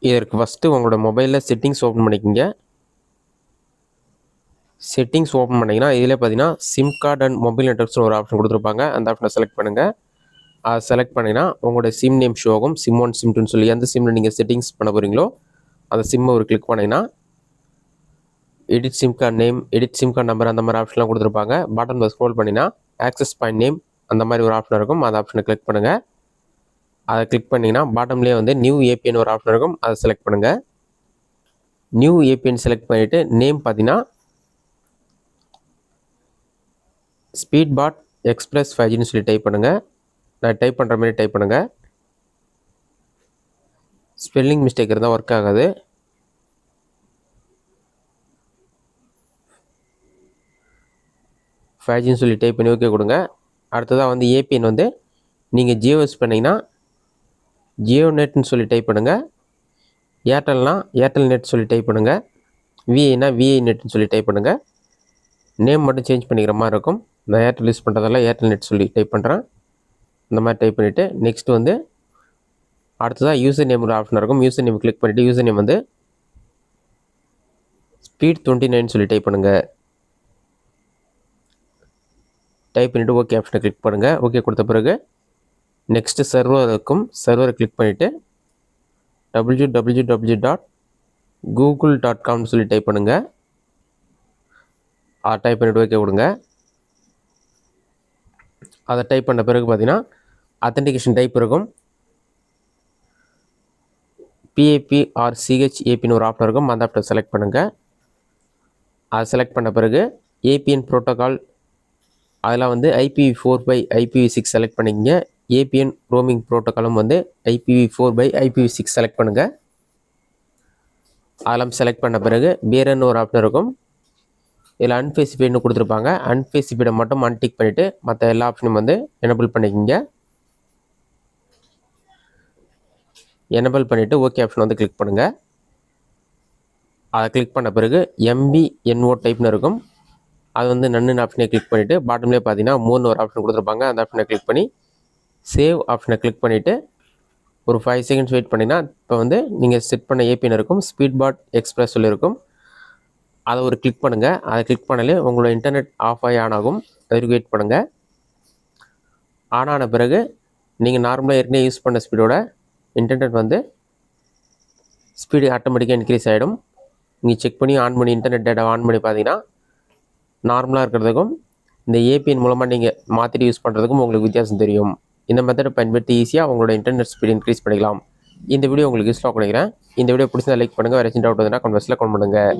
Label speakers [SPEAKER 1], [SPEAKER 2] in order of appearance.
[SPEAKER 1] இதற்கு ஃபஸ்ட்டு உங்களோட மொபைலில் செட்டிங்ஸ் ஓப்பன் பண்ணிக்கோங்க. செட்டிங்ஸ் ஓப்பன் பண்ணிங்கன்னா இதில் பார்த்தீங்கன்னா சிம் கார்டு அண்ட் மொபைல் நெட்வொர்க்ஸ்னு ஒரு ஆப்ஷன் கொடுத்துருப்பாங்க. அந்த ஆப்ஷனை செலக்ட் பண்ணுங்கள். அதை செலக்ட் பண்ணிங்கன்னா உங்களோட சிம் நேம் ஷோ ஆகும். சிம் 1 சிம் 2ன்னு சொல்லி எந்த சிம்மில் நீங்கள் செட்டிங்ஸ் பண்ண போகிறீங்களோ அந்த சிம்மை ஒரு கிளிக் பண்ணிங்கன்னா edit sim card name, edit sim card number அந்த மாதிரி ஆப்ஷன்லாம் கொடுத்துருப்பாங்க. பாட்டமில் ஸ்க்ரோல் பண்ணிங்கன்னா ஆக்சஸ் பாயிண்ட் நேம் அந்த மாதிரி ஒரு ஆப்ஷன் இருக்கும். அந்த ஆப்ஷனை கிளிக் பண்ணுங்கள். அதை கிளிக் பண்ணிங்கன்னா பாட்டம்லேயே வந்து நியூ ஏபிஎன் ஒரு ஆப்ஷன் இருக்கும். அதை செலக்ட் பண்ணுங்கள். நியூ ஏபிஎன் செலக்ட் பண்ணிவிட்டு நேம் பார்த்தீங்கன்னா ஸ்பீட் பாட் எக்ஸ்பிரஸ் 5Gன்னு சொல்லி டைப் பண்ணுங்கள். நான் டைப் பண்ணுற மாதிரி டைப் பண்ணுங்கள். ஸ்பெல்லிங் மிஸ்டேக் இருந்தால் ஒர்க் ஆகாது. ஃபைஜின்னு சொல்லி டைப் பண்ணி ஓகே கொடுங்க. அடுத்ததாக வந்து ஏபிஎன் வந்து நீங்கள் ஜியோ யூஸ் பண்ணிங்கன்னா ஜியோ நெட்னு சொல்லி டைப் பண்ணுங்கள். ஏர்டெல்னால் ஏர்டெல் நெட் சொல்லி டைப் பண்ணுங்கள். விஐனா விஐ நெட்னு சொல்லி டைப் பண்ணுங்கள். நேம் மட்டும் சேஞ்ச் பண்ணிக்கிற மாதிரி இருக்கும். நான் ஏர்டெல் யூஸ் பண்ணுறதால ஏர்டெல் நெட் சொல்லி டைப் பண்ணுறேன். இந்த மாதிரி டைப் பண்ணிவிட்டு நெக்ஸ்ட்டு வந்து அடுத்ததாக யூசர் நேம் ஒரு ஆப்ஷன் இருக்கும். யூசர் நேம் கிளிக் பண்ணிவிட்டு யூசர் நேம் வந்து ஸ்பீட் 29 சொல்லி டைப் பண்ணுங்கள். டைப் பண்ணிவிட்டு ஓகே ஆப்ஷனை கிளிக் பண்ணுங்கள். ஓகே கொடுத்த பிறகு நெக்ஸ்ட்டு சர்வர் இருக்கும். சர்வரை கிளிக் பண்ணிவிட்டு www.google.com சொல்லி டைப் பண்ணுங்கள். அதை டைப் பண்ணிவிட்டு ஓகே கொடுங்க. அதை டைப் பண்ண பிறகு பார்த்தீங்கன்னா அத்தன்டிகேஷன் டைப் இருக்கும். பிஏபி ஆர் சிஹெச்ஏபின்னு ஒரு ஆப்ஷன் இருக்கும். அந்த ஆப்ஷனை செலக்ட் பண்ணுங்கள். அதை செலக்ட் பண்ண பிறகு ஏபிஎன் ப்ரோட்டோகால் அதில் வந்து IPv4/IPv6 செலக்ட் பண்ணிக்கங்க. ஏபிஎன் ரோமிங் ப்ரோட்டோகாலும் வந்து IPv4/IPv6 செலக்ட் பண்ணுங்கள். அதெல்லாம் செலக்ட் பண்ண பிறகு வேறுன்னு ஒரு ஆப்ஷன் இருக்கும். இதில் அன்ஸ்பெசிஃபைடுன்னு கொடுத்துருப்பாங்க. அன்ஸ்பெசிஃபைடை மட்டும் அன்டிக் பண்ணிவிட்டு மற்ற எல்லா ஆப்ஷனும் வந்து எனபிள் பண்ணிக்கோங்க. எனபிள் பண்ணிவிட்டு ஓகே ஆப்ஷன் வந்து கிளிக் பண்ணுங்கள். அதை கிளிக் பண்ண பிறகு MBNO டைப்னு இருக்கும். அது வந்து நன்னு ஆப்ஷனை கிளிக் பண்ணிவிட்டு பாட்டம்லேயே பார்த்தீங்கன்னா 3 ஒரு ஆப்ஷன் கொடுத்துருப்பாங்க. அந்த ஆப்ஷனை கிளிக் பண்ணி சேவ் ஆப்ஷனை கிளிக் பண்ணிவிட்டு ஒரு 5 செகண்ட்ஸ் வெயிட் பண்ணிங்கன்னா இப்போ வந்து நீங்கள் செட் பண்ண ஏபிஎன் இருக்கும். ஸ்பீட் பாட் எக்ஸ்பிரஸ் சொல்லியிருக்கும். அதை ஒரு கிளிக் பண்ணுங்கள். அதை கிளிக் பண்ணாலே உங்களோட இன்டர்நெட் ஆஃப் ஆகி ஆன் ஆகும். அதுக்கு வெயிட் பண்ணுங்கள். ஆன் ஆன பிறகு நீங்கள் நார்மலாக ஏற்கனவே யூஸ் பண்ண ஸ்பீடோட இன்டர்நெட் வந்து ஸ்பீடு ஆட்டோமேட்டிக்காக இன்க்ரீஸ் ஆகிடும். நீங்கள் செக் பண்ணி ஆன் பண்ணி இன்டர்நெட் டேட்டா ஆன் பண்ணி பார்த்தீங்கன்னா நார்மலாக இருக்கிறதுக்கும் இந்த ஏபிஎன் மூலமாக நீங்கள் மாற்றிட்டு யூஸ் பண்ணுறதுக்கும் உங்களுக்கு வித்தியாசம் தெரியும். இந்த மெத்தடை பயன்படுத்தி ஈஸியாக உங்களோட இன்டர்நெட் ஸ்பீடு இன்க்ரீஸ் பண்ணிக்கலாம். இந்த வீடியோ உங்களுக்கு யூஸ்ஃபுல்லாக பண்ணிக்கிறேன். இந்த வீடியோ பிடிச்சா லைக் பண்ணுங்கள். வேறு ஏதாச்சும் டவுட் வந்தால் கமெண்ட்ஸில் கமெண்ட் பண்ணுங்கள்.